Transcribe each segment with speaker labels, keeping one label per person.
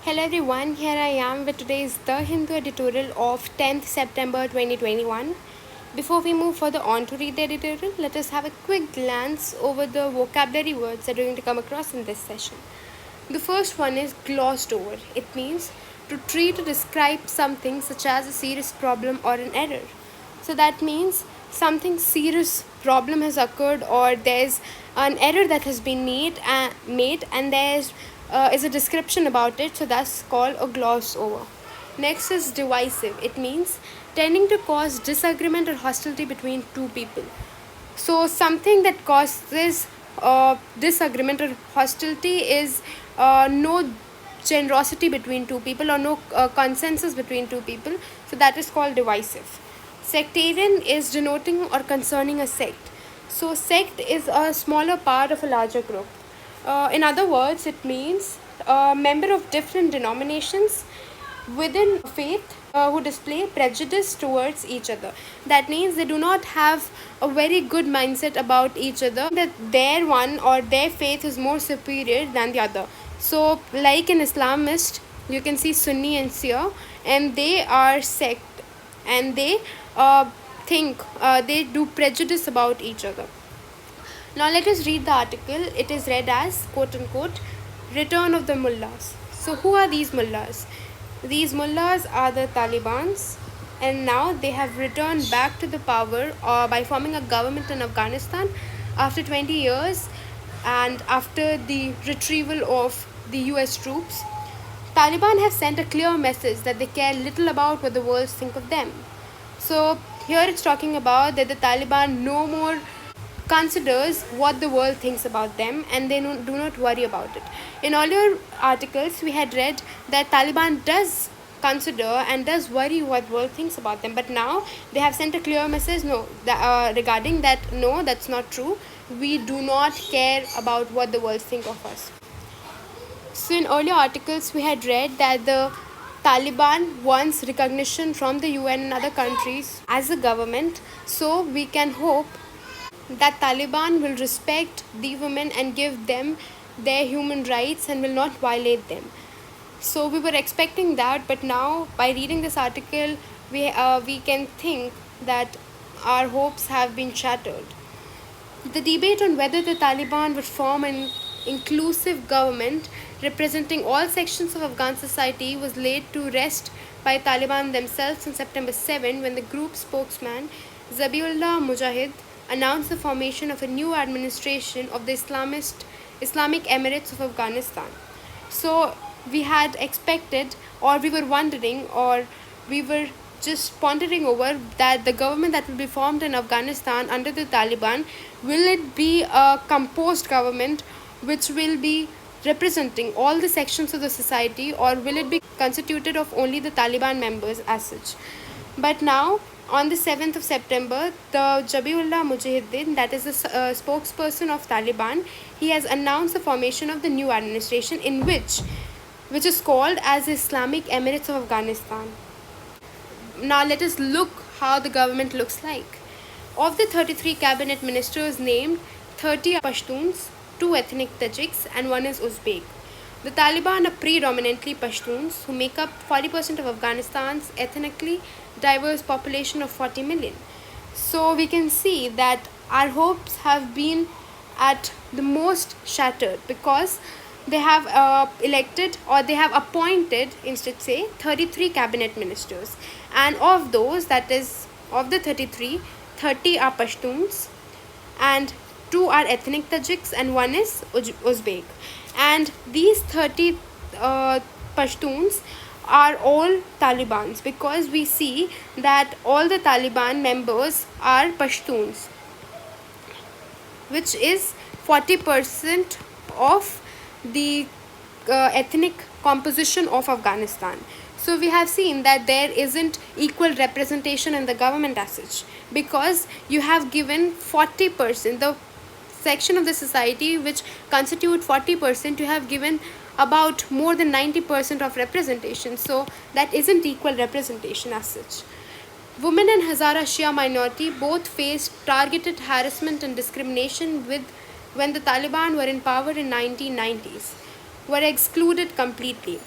Speaker 1: Hello everyone, here I am with today's The Hindu editorial of 10th September 2021. Before we move further on to read the editorial, let us have a quick glance over the vocabulary words that we're going to come across in this session. The first one is glossed over. It means to treat or describe something such as a serious problem or an error. So that means something serious problem has occurred or there's an error that has been made and there's is a description about it, so that's called a gloss over. Next is divisive. It means tending to cause disagreement or hostility between two people. So something that causes disagreement or hostility is no generosity between two people or no consensus between two people. So that is called divisive. Sectarian is denoting or concerning a sect. So sect is a smaller part of a larger group. In other words, it means a member of different denominations within faith who display prejudice towards each other. That means they do not have a very good mindset about each other, that their one or their faith is more superior than the other. So, like an Islamist, you can see Sunni and Shia, and they are sect and they think they do prejudice about each other. Now let us read the article. It is read as quote unquote return of the Mullas. So who are these Mullas? These Mullas are the Talibans, and now they have returned back to the power by forming a government in Afghanistan after 20 years and after the retrieval of the US troops. Taliban have sent a clear message that they care little about what the world think of them. So here it's talking about that the Taliban no more considers what the world thinks about them and they do not worry about it. In earlier articles, we had read that Taliban does consider and does worry what world thinks about them, but now they have sent a clear message regarding that. No, that's not true. We do not care about what the world think of us. So in earlier articles, we had read that the Taliban wants recognition from the UN and other countries as a government, so we can hope that Taliban will respect the women and give them their human rights and will not violate them. So we were expecting that, but now by reading this article, we can think that our hopes have been shattered. The debate on whether the Taliban would form an inclusive government representing all sections of Afghan society was laid to rest by Taliban themselves on September 7 when the group's spokesman Zabiullah Mujahid announced the formation of a new administration of the Islamic Emirates of Afghanistan. So we had expected, or we were wondering, or we were just pondering over that the government that will be formed in Afghanistan under the Taliban, will it be a composed government which will be representing all the sections of the society, or will it be constituted of only the Taliban members as such? But now, on the 7th of September, the Zabiullah Mujahideen, that is the spokesperson of Taliban, he has announced the formation of the new administration which is called as Islamic Emirates of Afghanistan. Now let us look how the government looks like. Of the 33 cabinet ministers named, 30 are Pashtuns, 2 ethnic Tajiks, and 1 is Uzbek. The Taliban are predominantly Pashtuns, who make up 40% of Afghanistan's ethnically diverse population of 40 million. So we can see that our hopes have been at the most shattered because they have elected or they have appointed, instead say, 33 cabinet ministers. And of those, that is, of the 33, 30 are Pashtuns and 2 are ethnic Tajiks and 1 is Uzbek. And these 30 Pashtuns are all Talibans because we see that all the Taliban members are Pashtuns, which is 40% of the ethnic composition of Afghanistan. So we have seen that there isn't equal representation in the government as such because you have given 40%, the section of the society which constitute 40%, you have given about more than 90% of representation. So that isn't equal representation as such. Women and Hazara Shia minority both faced targeted harassment and discrimination when the Taliban were in power in 1990s, were excluded completely.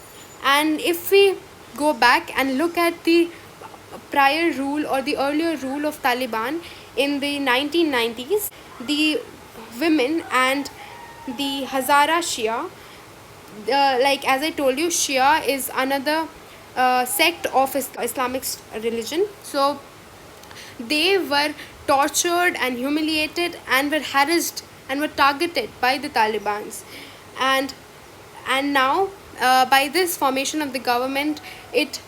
Speaker 1: And if we go back and look at the prior rule or the earlier rule of Taliban in the 1990s, the women and the Hazara Shia, like as I told you, Shia is another sect of Islamic religion. So they were tortured and humiliated and were harassed and were targeted by the Taliban's. And now, by this formation of the government, it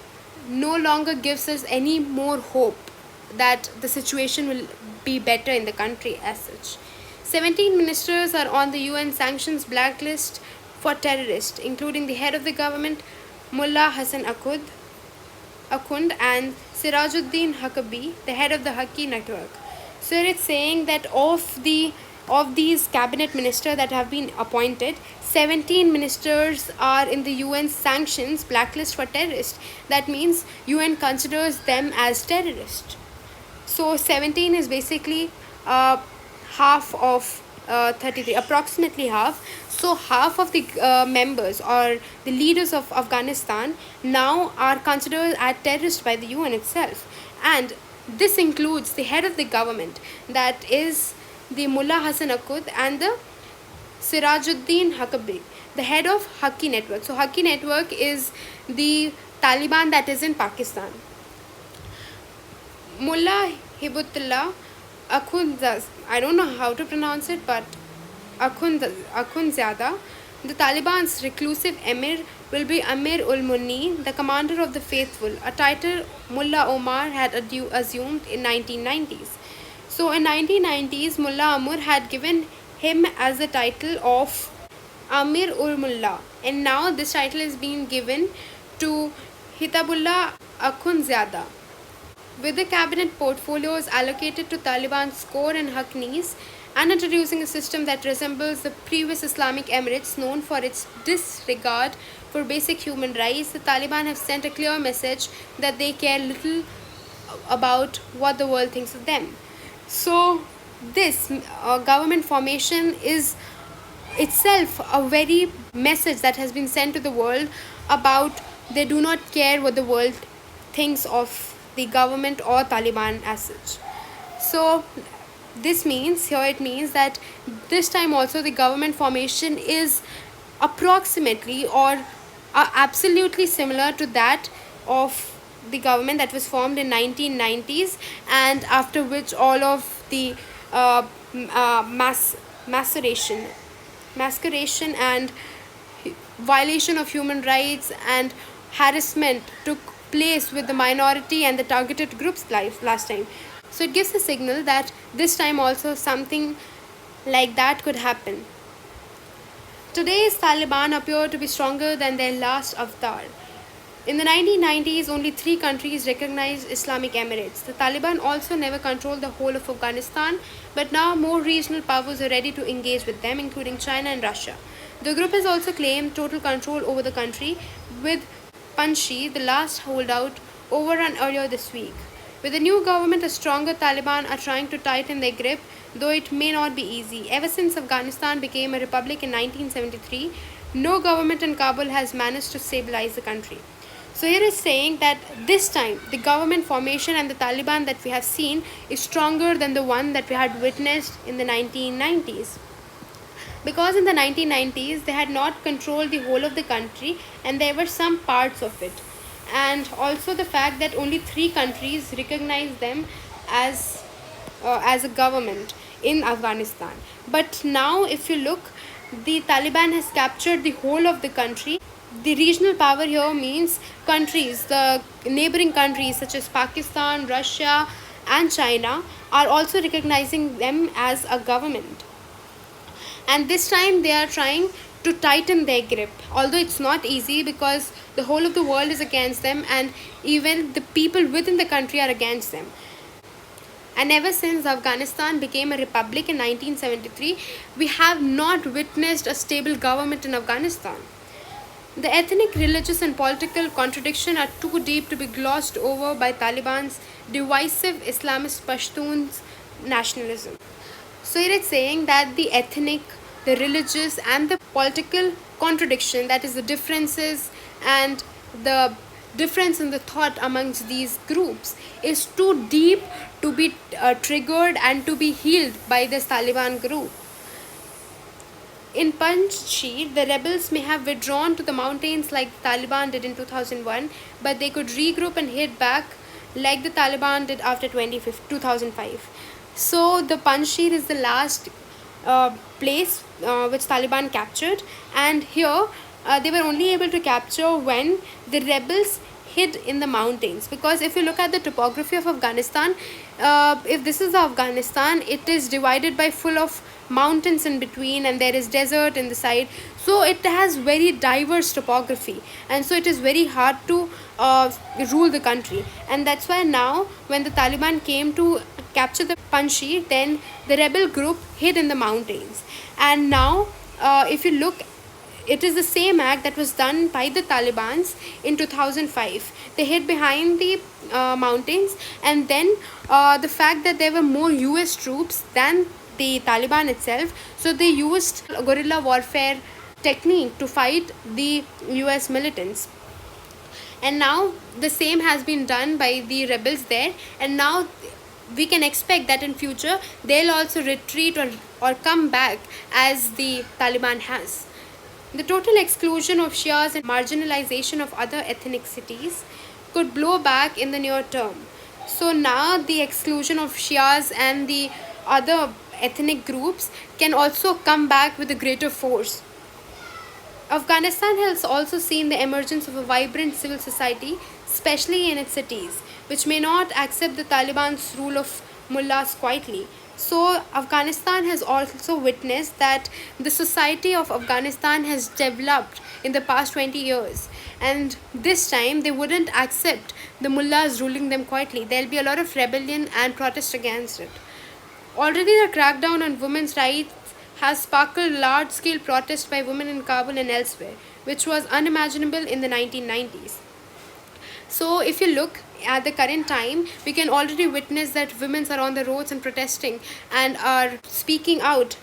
Speaker 1: no longer gives us any more hope that the situation will be better in the country as such. 17 ministers are on the UN sanctions blacklist for terrorists, including the head of the government, Mullah Hassan Akhund, and Sirajuddin Huckabee, the head of the Haqi network. So it's saying that of these cabinet ministers that have been appointed, 17 ministers are in the UN sanctions blacklist for terrorists. That means UN considers them as terrorists. So 17 is basically half of 33, approximately half. So half of the members or the leaders of Afghanistan now are considered as terrorists by the UN itself. And this includes the head of the government, that is the Mullah Hassan Akud, and the Sirajuddin Huckabee, the head of Haqi network. So Haqi network is the Taliban that is in Pakistan. Mullah Hibutullah Akhundzada, I don't know how to pronounce it, but Akhundzada, the Taliban's reclusive emir, will be Amir ul Munni, the commander of the faithful, a title Mullah Omar had assumed in 1990s. So in 1990s, Mullah Amur had given him as the title of Amir ul Mullah, and now this title is being given to Hitabullah Akhundzada. With the cabinet portfolios allocated to Taliban's core and Haqqanis, and introducing a system that resembles the previous Islamic Emirates known for its disregard for basic human rights, the Taliban have sent a clear message that they care little about what the world thinks of them. So, this government formation is itself a very message that has been sent to the world about they do not care what the world thinks of the government or Taliban as such. So this means here it means that this time also the government formation is approximately or absolutely similar to that of the government that was formed in 1990s, and after which all of the masqueration and violation of human rights and harassment took place with the minority and the targeted groups last time. So it gives a signal that this time also something like that could happen. Today's Taliban appear to be stronger than their last avatar. In the 1990s, only 3 countries recognized Islamic Emirates. The Taliban also never controlled the whole of Afghanistan, but now more regional powers are ready to engage with them, including China and Russia. The group has also claimed total control over the country, with Panjshir, the last holdout, overrun earlier this week. With the new government, a stronger Taliban are trying to tighten their grip, though it may not be easy. Ever since Afghanistan became a republic in 1973, no government in Kabul has managed to stabilize the country. So here is saying that this time the government formation and the Taliban that we have seen is stronger than the one that we had witnessed in the 1990s. Because in the 1990s they had not controlled the whole of the country and there were some parts of it. And also the fact that only 3 countries recognized them as a government in Afghanistan. But now if you look, the Taliban has captured the whole of the country. The regional power here means countries, the neighboring countries such as Pakistan, Russia and China are also recognizing them as a government. And this time they are trying to tighten their grip, although it's not easy because the whole of the world is against them and even the people within the country are against them. And ever since Afghanistan became a republic in 1973, we have not witnessed a stable government in Afghanistan. The ethnic, religious and political contradictions are too deep to be glossed over by Taliban's divisive Islamist Pashtuns nationalism. So it is saying that the ethnic, the religious and the political contradiction, that is the differences and the difference in the thought amongst these groups is too deep to be triggered and to be healed by this Taliban group. In Panjshir, the rebels may have withdrawn to the mountains like the Taliban did in 2001, but they could regroup and hit back like the Taliban did after 2005. So the Panjshir is the last place which Taliban captured, and here they were only able to capture when the rebels hid in the mountains. Because if you look at the topography of Afghanistan, if this is Afghanistan, it is divided by full of mountains in between, and there is desert in the side, so it has very diverse topography, and so it is very hard to rule the country. And that's why now when the Taliban came to capture the Panjshir, then the rebel group hid in the mountains. And now if you look, it is the same act that was done by the Talibans in 2005. They hid behind the mountains, and then the fact that there were more US troops than the Taliban itself, so they used guerrilla warfare technique to fight the US militants. And now the same has been done by the rebels there, and now we can expect that in future they'll also retreat or come back as the Taliban has. The total exclusion of Shias and marginalization of other ethnicities could blow back in the near term. So now the exclusion of Shias and the other ethnic groups can also come back with a greater force. Afghanistan has also seen the emergence of a vibrant civil society, especially in its cities, which may not accept the Taliban's rule of mullahs quietly. So, Afghanistan has also witnessed that the society of Afghanistan has developed in the past 20 years, and this time they wouldn't accept the mullahs ruling them quietly. There'll be a lot of rebellion and protest against it. Already, the crackdown on women's rights has sparked large scale protests by women in Kabul and elsewhere, which was unimaginable in the 1990s. So, if you look at the current time, we can already witness that women are on the roads and protesting and are speaking out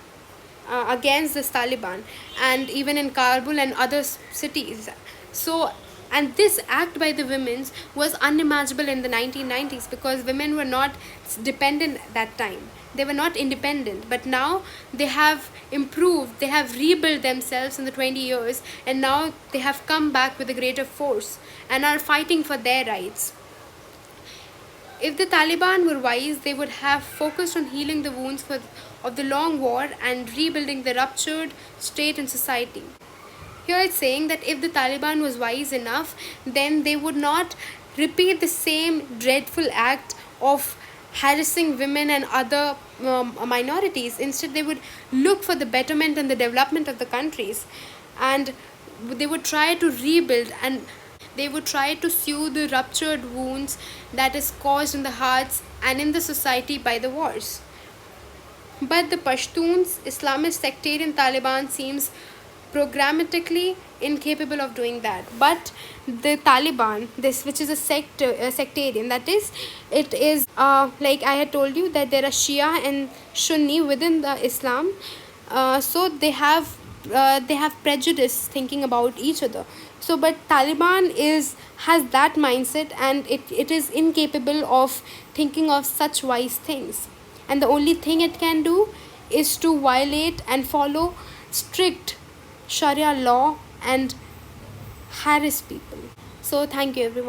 Speaker 1: against this Taliban, and even in Kabul and other cities. So, and this act by the women was unimaginable in the 1990s, because women were not dependent at that time. They were not independent, but now they have improved, they have rebuilt themselves in the 20 years, and now they have come back with a greater force and are fighting for their rights. If the Taliban were wise, they would have focused on healing the wounds of the long war and rebuilding the ruptured state and society. Here it's saying that if the Taliban was wise enough, then they would not repeat the same dreadful act of harassing women and other minorities. Instead, they would look for the betterment and the development of the countries, and they would try to rebuild, and they would try to soothe the ruptured wounds that is caused in the hearts and in the society by the wars. But the Pashtuns, Islamist sectarian Taliban, seems programmatically incapable of doing that. But the Taliban, this which is a sectarian, that is, it is like I had told you that there are Shia and Sunni within the Islam. So they have prejudice thinking about each other. So, but Taliban has that mindset, and it is incapable of thinking of such wise things. And the only thing it can do is to violate and follow strict Sharia law and harass people. So, thank you everyone.